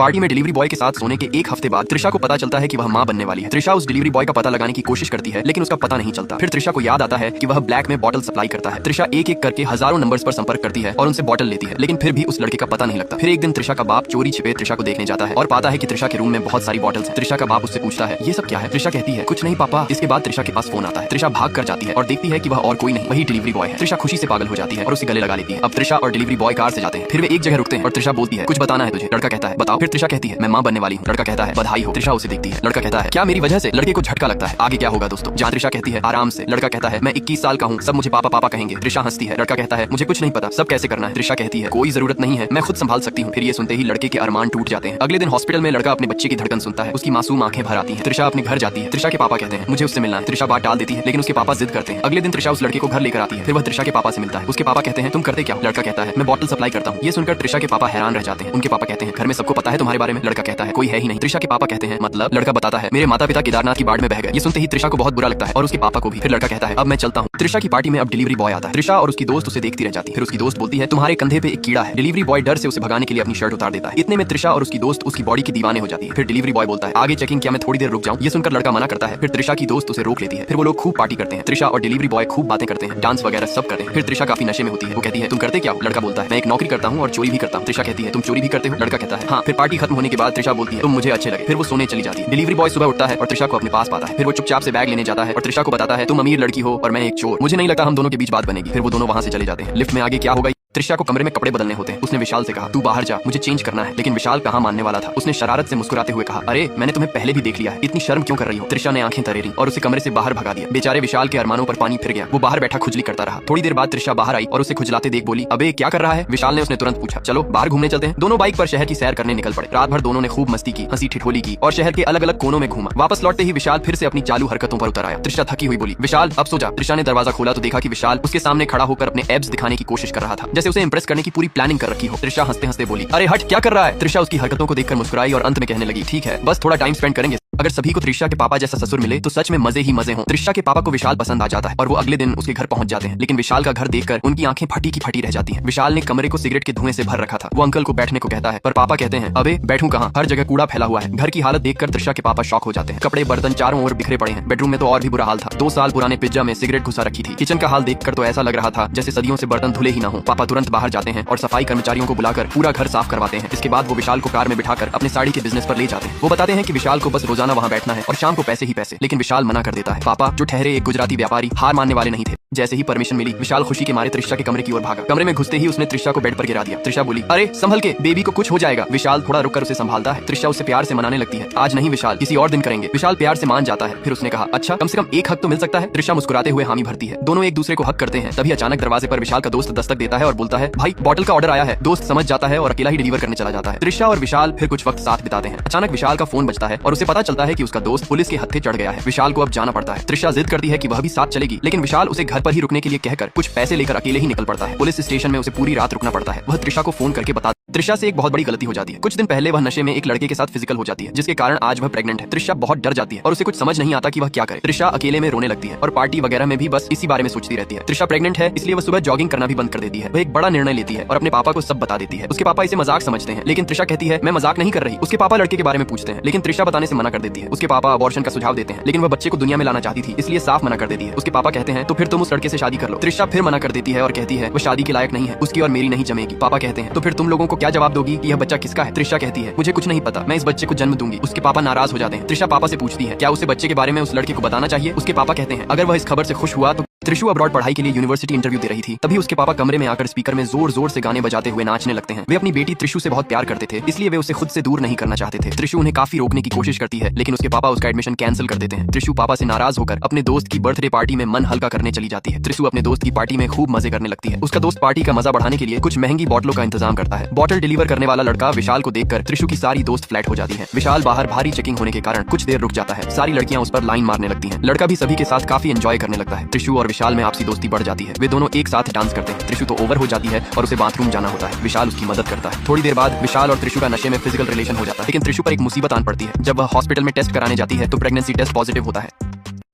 Party में delivery boy के साथ सोने के एक हफ्ते बाद त्रिशा को पता चलता है कि वह मां बनने वाली है। त्रिशा उस डिलीवरी बॉय का पता लगाने की कोशिश करती है, लेकिन उसका पता नहीं चलता। फिर त्रिशा को याद आता है कि वह ब्लैक में बॉटल सप्लाई करता है। त्रिशा एक एक करके हजारों नंबर्स पर संपर्क करती है और उनसे बॉटल लेती है, लेकिन फिर भी उस लड़के का पता नहीं लगता। फिर एक दिन त्रिशा का बाप चोरी छिपे त्रिशा को देखने जाता है और पाता है कि त्रिशा के रूम में बहुत सारी बॉटल्स हैं। त्रिशा का बाप उससे पूछता है, ये सब क्या है? त्रिशा कहती है, कुछ नहीं पापा। इसके बाद त्रिशा के पास फोन आता है। त्रिशा भाग कर जाती है और देखती है कि वह और कोई नहीं, वही डिलीवरी बॉय है। त्रिशा खुशी से पागल हो जाती है और उसे गले लगा लेती है। अब त्रिशा और डिलीवरी बॉय कार से जाते हैं। फिर वे एक जगह रुकते हैं और त्रिशा बोलती है, कुछ बताना है तुझे? लड़का कहता है, बताओ। फिर त्रिशा कहती है, मैं मां बनने वाली हूँ। लड़का कहता है, बधाई हो। त्रिशा उसे देखती है। लड़का कहता है, क्या मेरी वजह से? लड़के को झटका लगता है। आगे क्या होगा दोस्तों? जहाँ त्रिशा कहती है, आराम से। लड़का कहता है, मैं 21 साल का हूँ, सब मुझे पापा पापा कहेंगे। त्रिशा हंसती है। लड़का कहता है, मुझे कुछ नहीं पता, सब कैसे करना है? त्रिशा कहती है, कोई जरूरत नहीं है, मैं खुद संभाल सकती हूँ। फिर ये सुनते ही लड़के के अरमान टूट जाते हैं। अगले दिन हॉस्पिटल में लड़का अपने बच्चे की धड़कन सुनता है। उसकी मासूम आंखें भर आती है। त्रिशा अपने घर जाती है। त्रिशा के पापा कहते हैं, मुझे उससे मिलना है। त्रिशा बात टाल देती है, लेकिन उसके पापा जिद करते हैं। अगले दिन त्रिशा उस लड़के को घर लेकर आती है। फिर वह त्रिशा के पापा से मिलता है। उसके पापा कहते हैं, तुम करते क्या हो? लड़का कहता है, मैं बॉटल सप्लाई करता हूँ। ये सुनकर त्रिशा के पापा हैरान रह जाते हैं। उनके पापा कहते हैं, घर में सबको पता है तुम्हारे बारे में? लड़का कहता है, कोई है ही नहीं। त्रिशा के पापा कहते हैं, मतलब? लड़का बताता है, मेरे माता पिता केदारनाथ की बाढ़ में बह गए। ये सुनते ही त्रिशा को बहुत बुरा लगता है और उसके पापा को भी। फिर लड़का कहता है, अब मैं चलता हूँ। त्रिशा की पार्टी में अब डिलीवरी बॉय आता है। त्रिशा और उसकी दोस्त उसे देखती रह जाती है। फिर उसकी दोस्त बोलती है, तुम्हारे कंधे पे एक कीड़ा है। डिलीवरी बॉय डर से उसे भगाने के लिए अपनी शर्ट उतार देता है। इतने में त्रिशा और उसकी दोस्त उसकी बॉडी की दीवाने हो जाती है। फिर डिलीवरी बॉय बोलता है, आगे चेकिंग, क्या मैं थोड़ी देर रुक जाऊँ? ये सुनकर लड़का मना करता है। फिर त्रिशा की दोस्त उसे रोक लेती है। फिर वो लोग खूब पार्टी करते हैं। त्रिशा और डिलीवरी बॉय खूब बातें करते हैं, डांस वगैरह सब करते हैं। फिर त्रिशा काफी नशे में होती है। वो कहती है, तुम करते क्या हो? लड़का बोलता है, मैं एक नौकरी करता हूँ और चोरी भी करता हूँ। त्रिशा कहती है, तुम चोरी भी करते हो? लड़का कहता है, हाँ। फिर पार्टी खत्म होने के बाद त्रिशा बोलती है, तुम मुझे अच्छे लगे। फिर वो सोने चली जाती है। डिलीवरी बॉय सुबह उठता है और त्रिशा को अपने पास पाता है। फिर वो चुपचाप से बैग लेने जाता है और त्रिशा को बताता है, तुम अमीर लड़की हो और मैं एक चोर, मुझे नहीं लगता हम दोनों के बीच बात बनेगी। फिर वो दोनों वहाँ से चले जाते हैं। लिफ्ट में आगे क्या होगा? त्रिशा को कमरे में कपड़े बदलने होते हैं। उसने विशाल से कहा, तू बाहर जा, मुझे चेंज करना है। लेकिन विशाल कहाँ मानने वाला था। उसने शरारत से मुस्कुराते हुए कहा, अरे मैंने तुम्हें पहले भी देख लिया है, इतनी शर्म क्यों कर रही हो? त्रिशा ने आंखें तरेरी और उसे कमरे से बाहर भगा दिया। बेचारे विशाल के अरमानों पर पानी फिर गया। वो बाहर बैठा खुजली करता रहा। थोड़ी देर बाद त्रिशा बाहर आई और उसे खुजलाते देख बोली, अबे क्या कर रहा है? विशाल ने उसने तुरंत पूछा, चलो बाहर घूमने चलते हैं। दोनों बाइक पर शहर की सैर करने निकल पड़े। रात भर दोनों ने खूब मस्ती की, हंसी ठिठोली की और शहर के अलग अलग कोनों में घूमा। वापस लौटते ही विशाल फिर से अपनी चालू हरकतों पर उतर आया। त्रिशा थकी हुई बोली, विशाल अब सो जा। त्रिशा ने दरवाजा खोला तो देखा कि विशाल उसके सामने खड़ा होकर अपने एब्स दिखाने की कोशिश कर रहा था, जैसे उसे इंप्रेस करने की पूरी प्लानिंग कर रखी हो। त्रिशा हंसते हंसते बोली, अरे हट, क्या कर रहा है? त्रिशा उसकी हरकतों को देखकर मुस्कुराई और अंत में कहने लगी, ठीक है, बस थोड़ा टाइम स्पेंड करेंगे। अगर सभी को त्रिशा के पापा जैसा ससुर मिले तो सच में मजे ही मजे हों। त्रिशा के पापा को विशाल पसंद आ जाता है और वो अगले दिन उसके घर पहुंच जाते हैं। लेकिन विशाल का घर देखकर उनकी आंखें फटी की फटी रह जाती हैं। विशाल ने कमरे को सिगरेट के धुएं से भर रखा था। वो अंकल को बैठने को कहता है, पर पापा कहते हैं, अबे बैठूं कहाँ, हर जगह कूड़ा फैला हुआ है। घर की हालत देखकर त्रिशा के पापा शॉक हो जाते हैं। कपड़े बर्तन चारों ओर बिखरे पड़े हैं। बेडरूम में तो और भी बुरा हाल था। 2 साल पुराने पिज्जा में सिगरेट घुसा रखी थी। किचन का हाल देखकर तो ऐसा लग रहा था जैसे सदियों से बर्तन धुले ही ना हो। पापा तुरंत बाहर जाते हैं और सफाई कर्मचारियों को बुलाकर पूरा घर साफ करवाते हैं। इसके बाद वो विशाल को कार में बिठाकर अपने साड़ी के बिजनेस पर ले जाते हैं। वो बताते हैं कि विशाल को बस रोजाना वहाँ बैठना है और शाम को पैसे ही पैसे। लेकिन विशाल मना कर देता है। पापा जो ठहरे एक गुजराती व्यापारी हार मानने वाले नहीं थे। जैसे ही परमिशन मिली विशाल खुशी के मारे त्रिशा के कमरे की ओर भागा। कमरे में घुसते ही उसने त्रिशा को बेड पर गिरा दिया। त्रिशा बोली, अरे संभल के, बेबी को कुछ हो जाएगा। विशाल थोड़ा रुककर उसे संभालता है। त्रिशा उसे प्यार से मनाने लगती है, आज नहीं विशाल, किसी और दिन करेंगे। विशाल प्यार से मान जाता है। फिर उसने कहा, अच्छा कम से कम एक हक तो मिल सकता है। त्रिशा मुस्कुराते हुए हामी भरती है। दोनों एक दूसरे को हक करते हैं। तभी अचानक दरवाजे पर विशाल का दोस्त दस्तक देता है और बोलता है, भाई बॉटल का ऑर्डर आया है। दोस्त समझ जाता है और अकेला ही डिलीवर करने चला जाता है। त्रिशा और विशाल फिर कुछ वक्त साथ बिताते हैं। अचानक विशाल का फोन बजता है और उसे पता चलता है कि उसका दोस्त पुलिस के हत्थे चढ़ गया है। विशाल को अब जाना पड़ता है। त्रिशा जिद करती है कि वह भी साथ चलेगी, लेकिन विशाल उसे घर पर ही रुकने के लिए कहकर कुछ पैसे लेकर अकेले ही निकल पड़ता है। पुलिस स्टेशन में उसे पूरी रात रुकना पड़ता है। वह त्रिशा को फोन करके बता, त्रिशा से एक बहुत बड़ी गलती हो जाती है। कुछ दिन पहले वह नशे में एक लड़के के साथ फिजिकल हो जाती है, जिसके कारण आज वह प्रेग्नेंट है। त्रिशा बहुत डर जाती है और उसे कुछ समझ नहीं आता कि वह क्या करे। त्रिशा अकेले में रोने लगती है और पार्टी वगैरह में भी बस इसी बारे में सोचती रहती है। त्रिशा प्रेग्नेंट है, इसलिए वह सुबह जॉगिंग करना भी बंद कर देती है। वह एक बड़ा निर्णय लेती है और अपने पापा को सब बता देती है। उसके पापा इसे मजाक समझते हैं, लेकिन त्रिशा कहती है, मैं मजाक नहीं कर रही। उसके पापा लड़के के बारे में पूछते हैं, लेकिन त्रिशा बताने से मना कर देती है। उसके पापा अबॉर्शन का सुझाव देते हैं, लेकिन वह बच्चे को दुनिया में लाना चाहती थी, इसलिए साफ मना कर देती है। उसके पापा कहते हैं, तो फिर तुम उस लड़के से शादी कर लो। त्रिशा फिर मना कर देती है और कहती है, वो शादी के लायक नहीं है, उसकी और मेरी नहीं जमेगी। पापा कहते हैं, तो फिर तुम लोगों को क्या जवाब दोगी कि यह बच्चा किसका है? त्रिशा कहती है, मुझे कुछ नहीं पता, मैं इस बच्चे को जन्म दूंगी। उसके पापा नाराज हो जाते हैं। त्रिशा पापा से पूछती है, क्या उसे बच्चे के बारे में उस लड़के को बताना चाहिए? उसके पापा कहते हैं, अगर वह इस खबर से खुश हुआ तो। त्रिशु अब्रॉड पढ़ाई के लिए यूनिवर्सिटी इंटरव्यू दे रही थी। तभी उसके पापा कमरे में आकर स्पीकर में जोर जोर से गाने बजाते हुए नाचने लगते हैं। वे अपनी बेटी त्रिशु से बहुत प्यार करते थे, इसलिए वे उसे खुद से दूर नहीं करना चाहते थे। त्रिशु उन्हें काफी रोकने की कोशिश करती है, लेकिन उसके पापा उसका एडमिशन कैंसिल कर देते हैं। त्रिशु पापा से नाराज होकर अपने दोस्त की बर्थडे पार्टी में मन हल्का करने चली जाती है। त्रिशु अपने दोस्त की पार्टी में खूब मजे करने लगती है। उसका दोस्त पार्टी का मजा बढ़ाने के लिए कुछ महंगी बॉटलों का इंतजाम करता है। बॉटल डिलीवर करने वाला लड़का विशाल को देखकर त्रिशु की सारी दोस्त फ्लैट हो जाती है। विशाल बाहर भारी चेकिंग होने के कारण कुछ देर रुक जाता है। सारी लड़कियां उस पर लाइन मारने लगती हैं। लड़का भी सभी के साथ काफी एंजॉय करने लगता है। त्रिशु और विशाल में आपसी दोस्ती बढ़ जाती है। वे दोनों एक साथ डांस करते हैं। त्रिशु तो ओवर हो जाती है और उसे बाथरूम जाना होता है। विशाल उसकी मदद करता है। थोड़ी देर बाद विशाल और त्रिशु का नशे में फिजिकल रिलेशन हो जाता है, लेकिन त्रिशु पर एक मुसीबत आन पड़ती है। जब वह हॉस्पिटल में टेस्ट कराने जाती है तो प्रेगनेंसी टेस्ट पॉजिटिव होता है।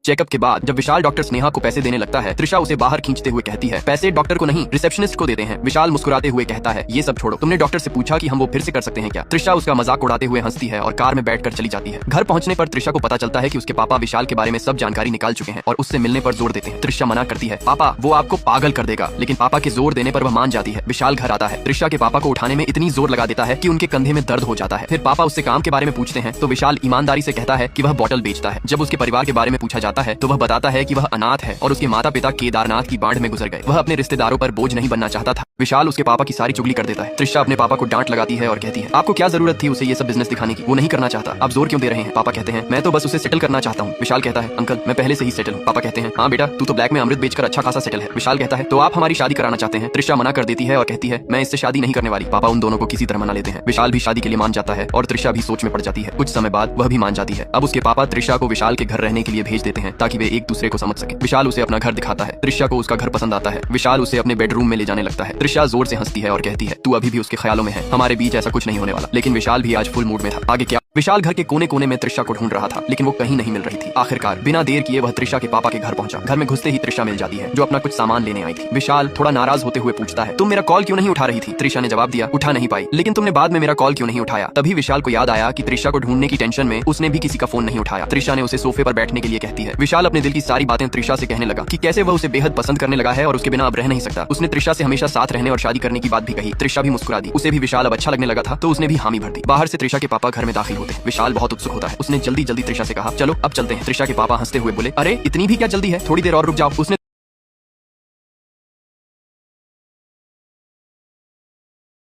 चेकअप के बाद जब विशाल डॉक्टर स्नेहा को पैसे देने लगता है, त्रिशा उसे बाहर खींचते हुए कहती है, पैसे डॉक्टर को नहीं रिसेप्शनिस्ट को देते हैं। विशाल मुस्कुराते हुए कहता है, ये सब छोड़ो, तुमने डॉक्टर से पूछा कि हम वो फिर से कर सकते हैं क्या? त्रिशा उसका मजाक उड़ाते हुए हंसती है और कार में बैठकर चली जाती है। घर पहुंचने पर त्रिशा को पता चलता है कि उसके पापा विशाल के बारे में सब जानकारी निकाल चुके हैं और उससे मिलने पर जोर देते हैं। त्रिशा मना करती है, पापा वो आपको पागल कर देगा, लेकिन पापा के जोर देने पर वह मान जाती है। विशाल घर आता है, त्रिशा के पापा को उठाने में इतनी जोर लगा देता है कि उनके कंधे में दर्द हो जाता है। फिर पापा उससे काम के बारे में पूछते हैं तो विशाल ईमानदारी से कहता है कि वह बॉटल बेचता है। जब उसके परिवार के बारे में पूछा जाता है तो वह बताता है कि वह अनाथ है और उसके माता पिता केदारनाथ की बाढ़ में गुजर गए। वह अपने रिश्तेदारों पर बोझ नहीं बनना चाहता था। विशाल उसके पापा की सारी चुगली कर देता है। त्रिशा अपने पापा को डांट लगाती है और कहती है, आपको क्या जरूरत थी उसे ये सब बिजनेस दिखाने की? वो नहीं करना चाहता, आप जोर क्यों दे रहे हैं? पापा कहते हैं, मैं तो बस उसे सेटल करना चाहता हूँ। विशाल कहता है, अंकल मैं पहले से ही सेटल हूँ। पापा कहते हैं, हाँ बेटा, तू तो ब्लैक में अमृत बेचकर अच्छा खासा सेटल है। विशाल कहता है, तो आप हमारी शादी कराना चाहते हैं? त्रिशा मना कर देती है और कहती है, मैं इससे शादी नहीं करने वाली। पापा उन दोनों को किसी तरह मना लेते हैं। विशाल भी शादी के लिए मान जाता है और त्रिशा भी सोच में पड़ जाती है। कुछ समय बाद वह भी मान जाती है। अब उसके पापा त्रिशा को विशाल के घर रहने के लिए भेज देते हैं ताकि वे एक दूसरे को समझ सके। विशाल उसे अपना घर दिखाता है। त्रिशा को उसका घर पसंद आता है। विशाल उसे अपने बेडरूम में ले जाने लगता है। त्रिशा जोर से हंसती है और कहती है, तू अभी भी उसके ख्यालों में है, हमारे बीच ऐसा कुछ नहीं होने वाला। लेकिन विशाल भी आज फुल मूड में था। आगे क्या? विशाल घर के कोने कोने में त्रिशा को ढूंढ रहा था, लेकिन वो कहीं नहीं मिल रही थी। आखिरकार बिना देर किए वह त्रिशा के पापा के घर पहुंचा। घर में घुसते ही त्रिशा मिल जाती है, जो अपना कुछ सामान लेने आई थी। विशाल थोड़ा नाराज होते हुए पूछता है, तुम मेरा कॉल क्यों नहीं उठा रही थी? त्रिशा ने जवाब दिया, उठा नहीं पाई, लेकिन तुमने बाद में मेरा कॉल क्यों नहीं उठाया? तभी विशाल को याद आया कि त्रिशा को ढूंढने की टेंशन में उसने भी किसी का फोन नहीं उठाया। त्रिशा ने उसे सोफे पर बैठने के लिए कहती है। विशाल अपने दिल की सारी बातें त्रिशा से कहने लगा कि कैसे वह उसे बेहद पसंद करने लगा है और उसके बिना अब रह नहीं सकता। उसने त्रिशा से हमेशा साथ रहने और शादी करने की बात भी कही। त्रिशा भी मुस्कुरा दी। उसे भी विशाल अब अच्छा लगने लगा था तो उसने भी हामी भर दी। बाहर से त्रिशा के पापा घर में दाखिल होते हैं। विशाल बहुत उत्सुक होता है। उसने जल्दी जल्दी त्रिशा से कहा, चलो अब चलते हैं। त्रिशा के पापा हंसते हुए बोले, अरे इतनी भी क्या जल्दी है, थोड़ी देर और रुक जाओ। उसने